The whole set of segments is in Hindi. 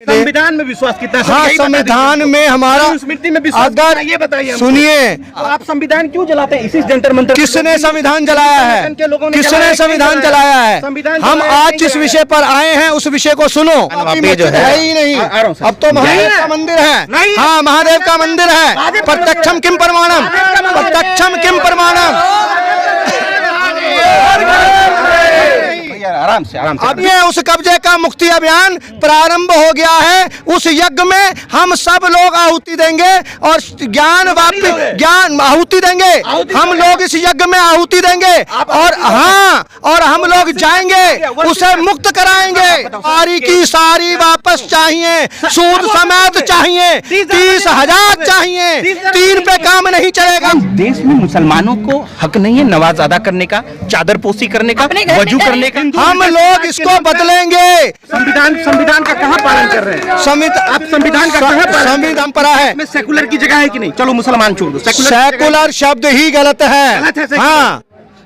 संविधान में विश्वास कितना? हाँ, संविधान में हमारा स्मृति में विश्वास कितना, ये बताइए। सुनिए, तो आप संविधान क्यों जलाते हैं? इसी जंतर मंतर किसने संविधान जलाया है? किसने संविधान जलाया है? हम आज जिस विषय पर आए हैं उस विषय को सुनो। जो है ही नहीं, अब तो महादेव का मंदिर है। हाँ, महादेव का मंदिर है। प्रत्यक्षम किम प्रमाणम, प्रत्यक्षम किम प्रमाणम। आराम से अब ये उस कब्जे का मुक्ति अभियान प्रारंभ हो गया है। उस यज्ञ में हम सब लोग आहुति देंगे और ज्ञान आहुति देंगे। हम लोग इस यज्ञ में आहुति देंगे और हाँ, और हम लोग जाएंगे, उसे मुक्त कराएंगे। सारी की सारी वापस चाहिए, सूद समेत चाहिए, 30,000 चाहिए। 3 पे काम नहीं चलेगा। देश में मुसलमानों को हक नहीं है नमाज अदा करने का, चादर पोशी करने का, वजू करने का? हम लोग इसको बदलेंगे। संविधान का कहाँ पालन कर रहे हैं? आप संविधान का कहाँ पालन? संविधान पढ़ा है? में सेकुलर की जगह है कि नहीं? चलो मुसलमान छोड़ दो, सेकुलर शब्द ही गलत है। हाँ,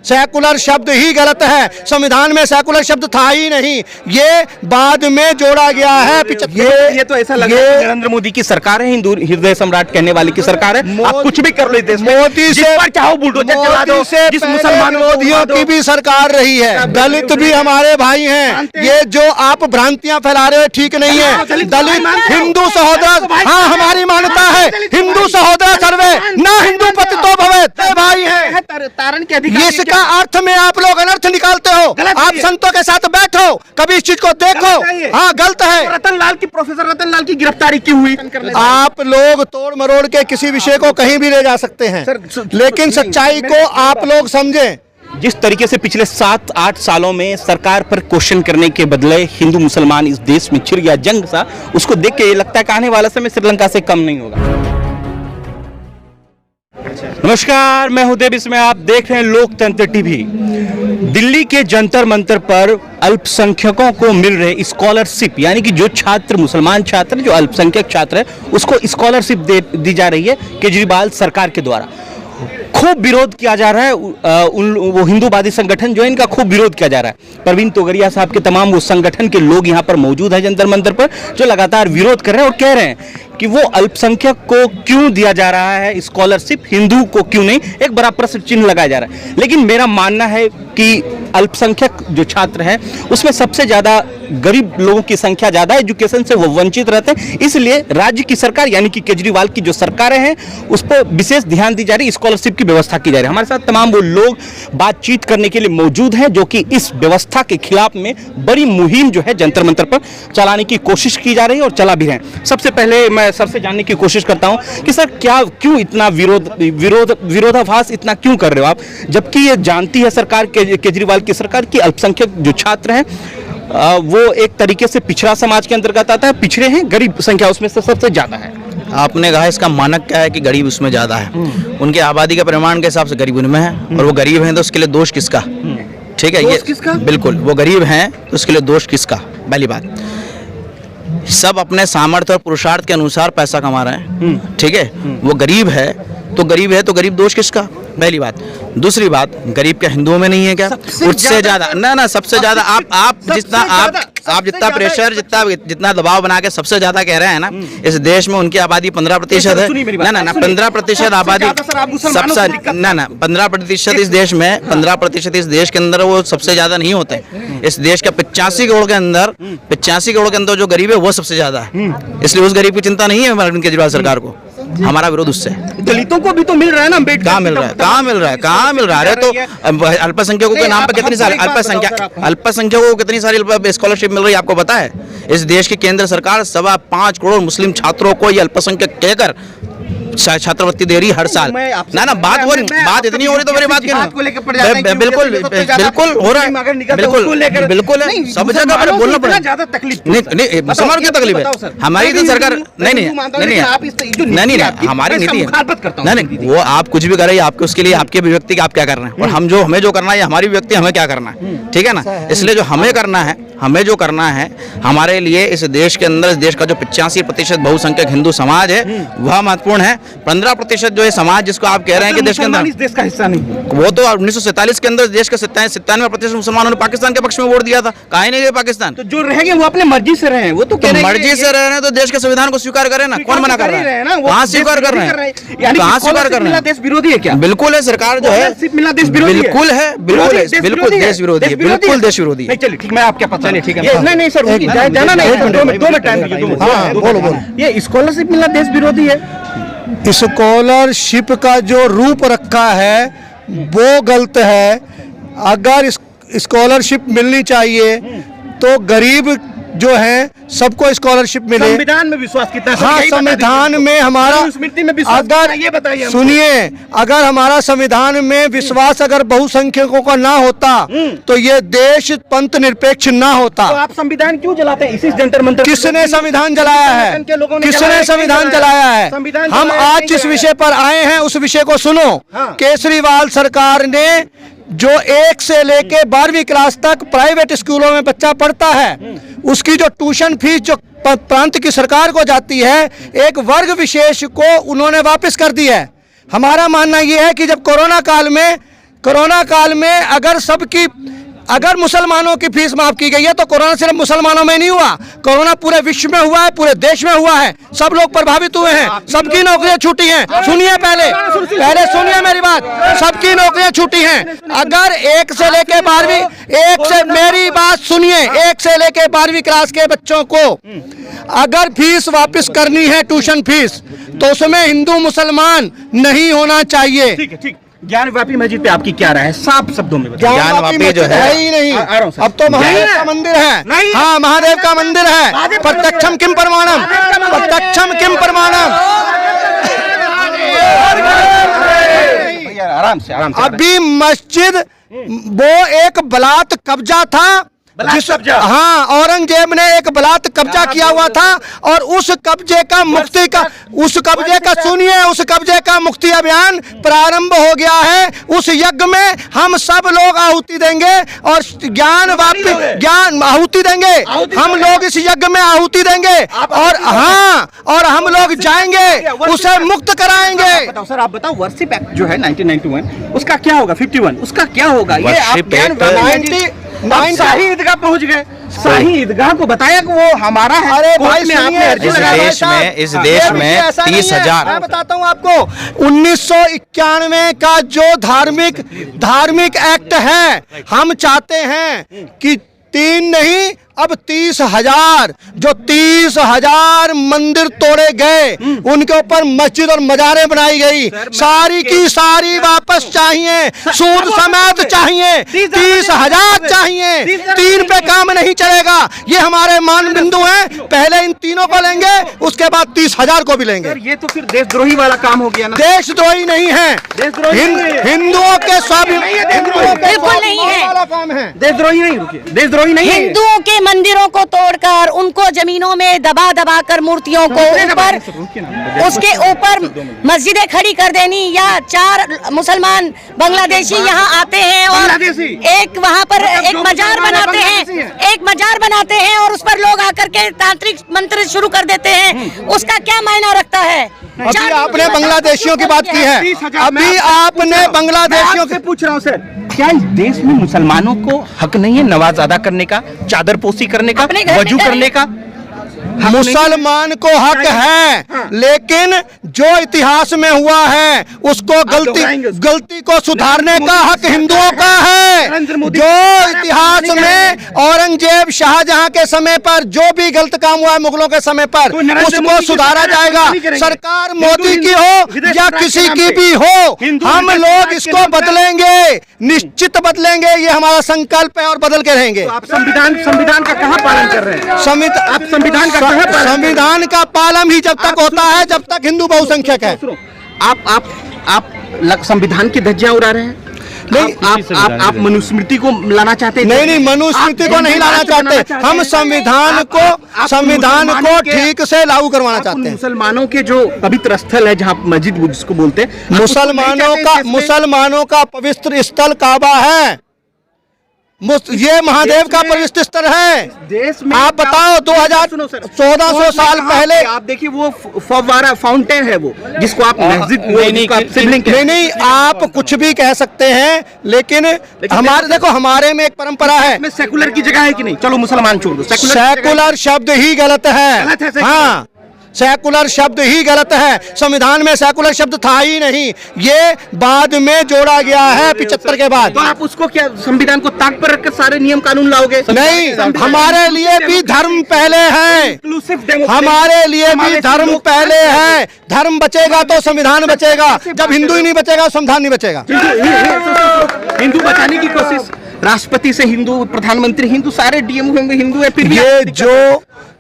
सेकुलर शब्द ही गलत है। संविधान में सेकुलर शब्द था ही नहीं, ये बाद में जोड़ा गया है। ये तो ऐसा लग रहा है नरेंद्र मोदी की सरकार है, हिंदू हृदय सम्राट कहने वाली की सरकार है। आप कुछ भी कर लो देश में, मोदी से चाहो बुलडोजर चला दो, जिस मुसलमान मोदियों की भी सरकार रही है। दलित भी हमारे भाई हैं। ये जो आप भ्रांतियां फैला रहे हो ठीक नहीं है। दलित हिंदू सहोदर, हाँ हमारी मान्यता है, हिंदू सहोदर सर्वे न हिंदू पतितो भवेत्, भाई है। तारण के अधिकार का अर्थ में आप लोग अनर्थ निकालते हो। आप संतों के साथ बैठो, कभी इस चीज को देखो। हाँ, गलत है। प्रोफेसर रतन लाल की गिरफ्तारी क्यों हुई? आप लोग तोड़ मरोड़ के किसी विषय को कहीं भी ले जा सकते हैं, लेकिन सच्चाई को आप लोग समझें। जिस तरीके से पिछले 7-8 सालों में सरकार पर क्वेश्चन करने के बदले हिंदू मुसलमान इस देश में छिड़ गया जंग सा, उसको देख के ये लगता है कि आने वाला समय श्रीलंका से कम नहीं होगा। नमस्कार, मैं हूं देव, इसमें आप देख रहे हैं लोकतंत्र टीवी। दिल्ली के जंतर मंतर पर अल्पसंख्यकों को मिल रहे स्कॉलरशिप, यानी कि जो छात्र मुसलमान छात्र जो अल्पसंख्यक छात्र है उसको स्कॉलरशिप दी जा रही है केजरीवाल सरकार के द्वारा। खूब विरोध किया जा रहा है। वो हिंदूवादी संगठन जो है इनका खूब विरोध किया जा रहा है। प्रवीण तोगड़िया साहब के तमाम वो संगठन के लोग यहाँ पर मौजूद हैं जंतर मंतर पर, जो लगातार विरोध कर रहे हैं और कह रहे हैं कि वो अल्पसंख्यक को क्यों दिया जा रहा है स्कॉलरशिप, हिंदू को क्यों नहीं। एक बड़ा प्रश्न चिन्ह लगाया जा रहा है। लेकिन मेरा मानना है कि अल्पसंख्यक जो छात्र हैं उसमें सबसे ज्यादा गरीब लोगों की संख्या ज्यादा है, एजुकेशन से वो वंचित रहते हैं। इसलिए राज्य की सरकार यानी कि केजरीवाल की जो सरकारें हैं उस पर विशेष ध्यान दी जा रही है, स्कॉलरशिप की व्यवस्था की जा रही है। हमारे साथ तमाम वो लोग बातचीत करने के लिए मौजूद हैं जो कि इस व्यवस्था के खिलाफ में बड़ी मुहिम जो है जंतर मंतर पर चलाने की कोशिश की जा रही है और चला भी रहे हैं। सबसे पहले मैं सर से जानने की कोशिश करता हूं कि सर क्यों इतना विरोधाभास इतना क्यों कर रहे हो आप, जबकि ये जानती है सरकार केजरीवाल की सरकार की अल्पसंख्यक जो छात्र हैं वो एक तरीके से पिछड़ा समाज के अंतर्गत आता है, पिछड़े हैं, गरीब संख्या उसमें से सबसे ज्यादा है। आपने कहा इसका मानक क्या है कि गरीब उसमें ज्यादा है। उनके आबादी के परिमाण के हिसाब से गरीब उनमें है, और वो गरीब हैं तो उसके लिए दोष किसका? ठीक है, ये किसका? बिल्कुल, वो गरीब हैं तो उसके लिए दोष किसका? पहली बात, सब अपने सामर्थ्य और पुरुषार्थ के अनुसार पैसा कमा रहे हैं। ठीक है, वो गरीब है तो गरीब दोष किसका? पहली बात। दूसरी बात, गरीब क्या हिंदुओं में नहीं है क्या? उससे ज्यादा ना सबसे ज्यादा आप जितना प्रेशर जितना दबाव बना के सबसे ज्यादा कह रहे हैं ना, इस देश में उनकी आबादी 15% है ना 15% आबादी सबसे ना 15% इस देश में 15% इस देश के अंदर वो सबसे ज्यादा नहीं होते। इस देश का 85 करोड़ के अंदर जो गरीब है वो सबसे ज्यादा है। इसलिए उस गरीब की चिंता नहीं है अरविंद केजरीवाल सरकार को। हमारा विरोध उससे। दलितों को भी तो मिल रहा है ना, कहाँ मिल रहा है? अरे तो अल्पसंख्यकों के नाम पर कितनी सारी अल्पसंख्यकों को कितनी सारी स्कॉलरशिप मिल रही है आपको पता है? इस देश की केंद्र सरकार 5.25 करोड़ मुस्लिम छात्रों को ये अल्पसंख्यक कहकर छात्रवृत्ति दे रही हर साल। ना बात इतनी हो रही तो मेरी बात क्यों? बिल्कुल हो रहा है, बिल्कुल सब जगह पर बोलना पड़ेगा। ज्यादा तकलीफ नहीं, मुसलमान की तकलीफ है, हमारी तो सरकार नहीं हमारी नीति है। नहीं, वो आप कुछ भी करें, आपके उसके लिए आपकी अभिव्यक्ति आप क्या करना है, और हमें जो करना है हमारी व्यक्ति हमें क्या करना है। ठीक है ना, इसलिए जो हमें जो करना है हमारे लिए इस देश के अंदर, इस देश का जो 85% बहुसंख्यक हिंदू समाज है वह महत्वपूर्ण है। 15% जो है समाज जिसको आप कह रहे हैं कि देश के मुसलमान अंदर, इस देश का हिस्सा नहीं है। वो तो 1947 के अंदर देश के 97% मुसलमानों ने पाकिस्तान के पक्ष में वोट दिया था। कहा ही नहीं गए पाकिस्तान। तो जो रहेंगे वो अपने मर्जी से रहे हैं, वो तो कह तो रहे हैं मर्जी से रह रहे हैं तो देश के संविधान को स्वीकार करें ना। कौन मना कर रहा है? कहाँ स्वीकार कर रहे हैं? कहाँ स्वीकार कर रहे हैं? देश विरोधी है क्या? बिल्कुल है, सरकार जो है मिलना देश विरोधी है। बिल्कुल है, बिल्कुल है, बिल्कुल देश विरोधी है, बिल्कुल देश विरोधी है। नहीं चलिए ठीक, मैं आपके पास चलिए ठीक है। नहीं नहीं सर, जाना नहीं, 2 मिनट टाइम दीजिए। हाँ, बोलो। ये स्कॉलरशिप मिलना देश विरोधी है? स्कॉलरशिप का जो रूप रखा है वो गलत है। अगर स्कॉलरशिप मिलनी चाहिए तो गरीब जो है सबको स्कॉलरशिप मिले। संविधान में विश्वास कितना? हाँ, संविधान में हमारा स्मृति में विश्वास अगर ये बताइए सुनिए, अगर हमारा संविधान में विश्वास अगर बहुसंख्यकों का ना होता तो ये देश पंथ निरपेक्ष ना होता। तो आप संविधान क्यों जलाते हैं? इसी जंतर मंतर किसने संविधान जलाया है? किसने संविधान जलाया है? हम आज जिस विषय पर आए हैं उस विषय को सुनो। केजरीवाल सरकार ने जो 1 से लेके 12वीं क्लास तक प्राइवेट स्कूलों में बच्चा पढ़ता है, उसकी जो ट्यूशन फीस जो प्रांत की सरकार को जाती है, एक वर्ग विशेष को उन्होंने वापस कर दी है। हमारा मानना यह है कि जब कोरोना काल में अगर मुसलमानों की फीस माफ की गई है तो कोरोना सिर्फ मुसलमानों में नहीं हुआ, कोरोना पूरे विश्व में हुआ है, पूरे देश में हुआ है। सब लोग प्रभावित हुए हैं, सबकी नौकरियां छूटी हैं। सुनिए, पहले सुनिए मेरी बात, सबकी नौकरियां छूटी हैं। अगर 1 से लेके 12वीं मेरी बात सुनिए, 1 से लेके 12वीं क्लास के बच्चों को अगर फीस वापस करनी है, ट्यूशन फीस, तो उसमें हिंदू मुसलमान नहीं होना चाहिए। ठीक है, ठीक। ज्ञानवापी मस्जिद पे आपकी क्या राय है? साफ शब्दों में बताइए। ज्ञानवापी जो है ही नहीं, अब तो महादेव का मंदिर है। हाँ, महादेव का मंदिर है। प्रत्यक्षम किम प्रमाणम, प्रत्यक्षम किम प्रमाणम। आराम से अभी मस्जिद वो एक बलात् कब्जा था, हाँ, औरंगजेब ने एक बलात् कब्जा किया हुआ था और उस कब्जे का मुक्ति अभियान प्रारंभ हो गया है। उस यज्ञ में हम सब लोग आहुति देंगे और ज्ञान आहुति देंगे। हम लोग इस यज्ञ में आहुति देंगे और हाँ, और हम लोग जाएंगे, उसे मुक्त कराएंगे। बताओ सर, आप बताओ, वर्शिप एक्ट जो है 1991, उसका क्या होगा? 51 उसका क्या होगा? ये आप शाही ईदगाह पहुंच गए, शाही ईदगाह को बताया कि वो हमारा है। अरे भाई, इस देश में 30,000, मैं बताता हूँ आपको, 1991 का जो धार्मिक एक्ट है, हम चाहते हैं कि 3 नहीं अब 30,000, जो 30,000 मंदिर तोड़े गए, उनके ऊपर मस्जिद और मजारें बनाई गई, सारी की सारी वापस चाहिए, सूद समेत चाहिए, 30,000 चाहिए। 3 पे काम नहीं चलेगा, ये हमारे मान बिंदु हैं। पहले इन तीनों को लेंगे, उसके बाद 30,000 को भी लेंगे। ये तो फिर देशद्रोही वाला काम हो गया ना। देशद्रोही नहीं है, हिंदुओं के बिल्कुल नहीं है, काम है। देशद्रोही नहीं, रुकिए, देशद्रोही नहीं है। हिंदुओं के मंदिरों को तोड़कर उनको जमीनों में दबा कर मूर्तियों को ऊपर, उसके ऊपर मस्जिदें खड़ी कर देनी, या 4 मुसलमान बांग्लादेशी यहाँ आते हैं और एक वहाँ पर एक मजार बनाते हैं और उस पर लोग आकर के तांत्रिक मंत्र शुरू कर देते हैं। उसका क्या मायना रखता है? अभी आपने बांग्लादेशियों की बात की है, अभी आपने बांग्लादेशियों से पूछ रहा हूँ सर, क्या इस देश में मुसलमानों को हक नहीं है नमाज अदा करने का, चादर पोशी करने का, वजू करने का? मुसलमान को हक है, लेकिन जो इतिहास में हुआ है उसको गलती को सुधारने का हक हिंदुओं का है। जो इतिहास में औरंगजेब शाहजहां के समय पर जो भी गलत काम हुआ है मुगलों के समय पर, उसको सुधारा जाएगा। सरकार मोदी की हो या किसी की भी हो, हम लोग इसको बदलेंगे, निश्चित बदलेंगे, ये हमारा संकल्प है और बदल के रहेंगे। आप संविधान का कहाँ पालन कर रहे हैं? संविधान का पालन ही जब तक होता है जब तक हिंदू बहुसंख्यक है। आप संविधान की धज्जियां उड़ा रहे हैं। नहीं, आप मनुस्मृति को लाना चाहते हैं? नहीं, मनुस्मृति को नहीं लाना चाहते, हम संविधान को ठीक से लागू करवाना चाहते हैं। मुसलमानों के जो पवित्र स्थल है, जहाँ मस्जिद जिसको बोलते हैं, मुसलमानों का पवित्र स्थल काबा है। ये महादेव का परिष्ठ स्तर है। देश में आप बताओ 1400 साल पहले आप देखिए वो फव्वारा फाउंटेन है वो जिसको आप मस्जिद नहीं आप कुछ भी कह सकते हैं, लेकिन हमारे देखो हमारे में एक परंपरा है। में सेकुलर की जगह है कि नहीं? चलो मुसलमान छोड़ दो, सेकुलर शब्द ही गलत है। हाँ, सेकुलर शब्द ही गलत है। संविधान में सेकुलर शब्द था ही नहीं, ये बाद में जोड़ा गया है 75 के बाद। तो आप उसको क्या संविधान को ताक पर रखकर सारे नियम कानून लाओगे? नहीं, हमारे लिए भी धर्म पहले है, हमारे लिए भी धर्म पहले है। धर्म बचेगा तो संविधान बचेगा, जब हिंदू ही नहीं बचेगा संविधान नहीं बचेगा। हिंदू बचाने की कोशिश, राष्ट्रपति से हिंदू, प्रधानमंत्री हिंदू, सारे डीएम होंगे हिंदू है, फिर भी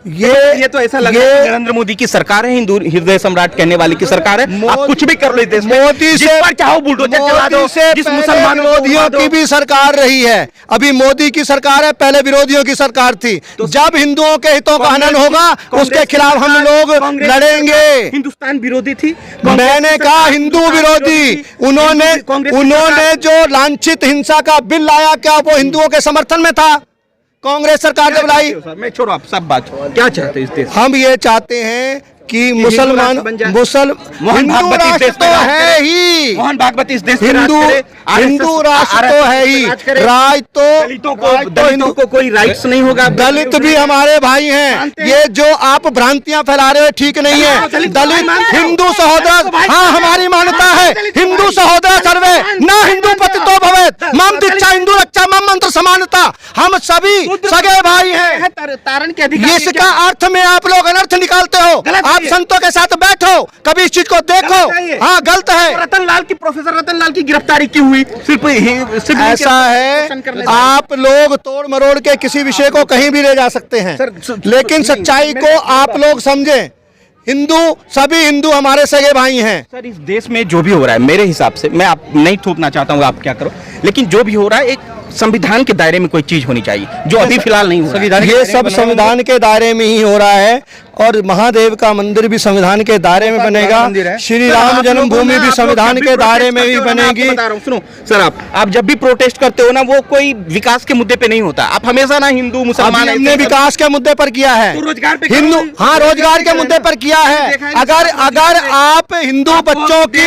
ये तो ऐसा लग रहा है नरेंद्र मोदी की सरकार है, हिंदू हृदय सम्राट कहने वाली की सरकार है। आप कुछ भी कर लो देश में, मोदी से चाहो बुलडोजर चला दो, जिस मुसलमानों विरोधियों की भी सरकार रही है। अभी मोदी की सरकार है, पहले विरोधियों की सरकार थी। जब हिंदुओं के हितों का हनन होगा उसके खिलाफ हम लोग लड़ेंगे। हिंदुस्तान विरोधी थी, मैंने कहा हिंदू विरोधी। उन्होंने जो लांछित हिंसा का बिल लाया, क्या वो हिंदुओं के समर्थन में था? कांग्रेस सरकार जब लाई। मैं छोड़ो आप सब बात, क्या चाहते हैं इस देश? हम ये चाहते हैं कि मुसलमान हिंदू राष्ट्र तो है ही, मोहन भागवत इस देश हिंदू राष्ट्र तो है ही, राज तो दलितों को कोई राइट्स नहीं होगा। दलित भी हमारे भाई हैं। ये जो आप भ्रांतियां फैला रहे हो ठीक नहीं है। दलित हिंदू सहोदर, हाँ हमारी मान्यता है हिंदू सहोदर सर्वे न हिंदू पतितो भवेत्, मम दीक्षा हिंदू रक्षा मम मंत्र समानता। हम सभी सगे भाई हैं। तारण के अधिकार, इसका अर्थ में आप लोग अनर्थ निकालते हो। आप संतों के साथ बैठो, कभी इस चीज को देखो। हाँ गलत है। रतनलाल की, प्रोफेसर रतनलाल की गिरफ्तारी क्यों हुई? सिर्फ ऐसा है, आप लोग तोड़ मरोड़ के किसी विषय को कहीं भी ले जा सकते हैं, लेकिन सच्चाई को आप लोग समझें। हिंदू, सभी हिंदू हमारे सगे भाई हैं। सर इस देश में जो भी हो रहा है, मेरे हिसाब से, मैं आप नहीं थोपना चाहता हूँ आप क्या करो, लेकिन जो भी हो रहा है एक संविधान के दायरे में कोई चीज होनी चाहिए, जो अभी फिलहाल नहीं हो रहा है। ये सब संविधान के दायरे में ही हो रहा है, और महादेव का मंदिर भी संविधान के दायरे में बनेगा। श्री राम जन्मभूमि भी संविधान के दायरे में ही बनेगी। सुनो सर, आप जब भी प्रोटेस्ट करते हो ना, वो कोई विकास के मुद्दे पे नहीं होता। आप हमेशा ना हिंदू मुसलमान, हमने विकास के मुद्दे पर किया है, रोजगार पे हिंदू, हाँ रोजगार के मुद्दे पर किया है। अगर आप हिंदू बच्चों की,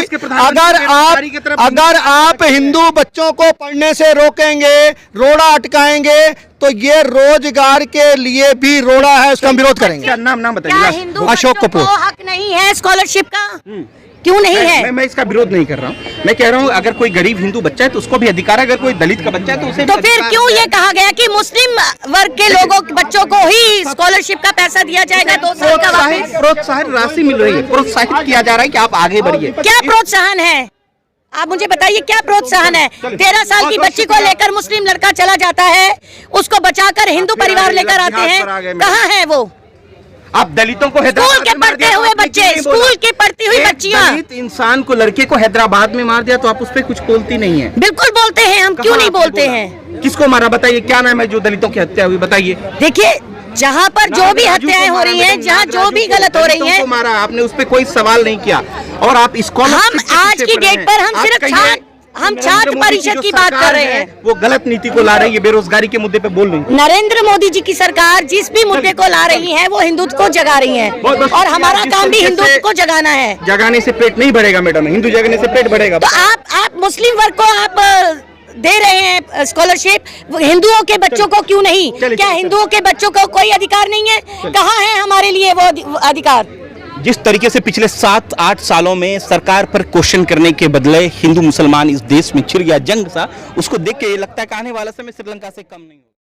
अगर आप हिंदू बच्चों को पढ़ने से रोकेंगे, रोड़ा अटकाएंगे, तो ये रोजगार के लिए भी रोड़ा है, उसका हम विरोध करेंगे। नाम क्या हिंदू अशोक कपूर। हक नहीं है स्कॉलरशिप का? क्यों नहीं है? मैं इसका विरोध नहीं कर रहा हूँ। मैं कह रहा हूँ अगर कोई गरीब हिंदू बच्चा है तो उसको भी अधिकार है, अगर कोई दलित का बच्चा है तो उसे तो फिर क्यों ये कहा गया कि मुस्लिम वर्ग के लोगों बच्चों को ही स्कॉलरशिप का पैसा दिया जाएगा 2 साल का वापस? प्रोत्साहन राशि मिल रही है, प्रोत्साहित किया जा रहा है कि आप आगे बढ़िए। क्या प्रोत्साहन है? आप मुझे बताइए क्या प्रोत्साहन है? 13 साल की बच्ची को लेकर मुस्लिम लड़का चला जाता है, उसको बचाकर हिंदू परिवार लेकर आते हैं, कहाँ है वो? आप दलितों को स्कूल के पढ़ते हुए बच्चे, स्कूल की पढ़ती हुई बच्चियां, दलित इंसान को, लड़के को हैदराबाद में मार दिया तो आप उस पर कुछ बोलती नहीं है? बिल्कुल बोलते हैं हम, क्यों नहीं बोलते हैं? किसको मारा बताइए, क्या नाम है जो दलितों की हत्या हुई बताइए? देखिए जहाँ पर जो भी हत्याएं हो रही हैं, जहाँ जो भी गलत हो रही हैं, मारा आपने, उस पर कोई सवाल नहीं किया। और आप हम आज की डेट पर हम छात्र परिषद की बात कर रहे हैं, वो गलत नीति को ला रही है, बेरोजगारी के मुद्दे पे बोल रही है। नरेंद्र मोदी जी की सरकार जिस भी मुद्दे को ला रही है वो हिंदुत्व को जगा रही है, और हमारा काम भी हिंदुत्व को जगाना है। जगाने से पेट नहीं भरेगा मैडम, हिंदू जगाने से पेट भरेगा। तो आप मुस्लिम वर्ग को आप दे रहे हैं स्कॉलरशिप, हिंदुओं के बच्चों को क्यों नहीं? क्या हिंदुओं के बच्चों को कोई अधिकार नहीं है? कहाँ है हमारे लिए वो अधिकार? जिस तरीके से पिछले 7-8 सालों में सरकार पर क्वेश्चन करने के बदले हिंदू मुसलमान इस देश में छिड़ गया जंग सा, उसको देख के ये लगता है कि आने वाला समय श्रीलंका से कम नहीं होगा।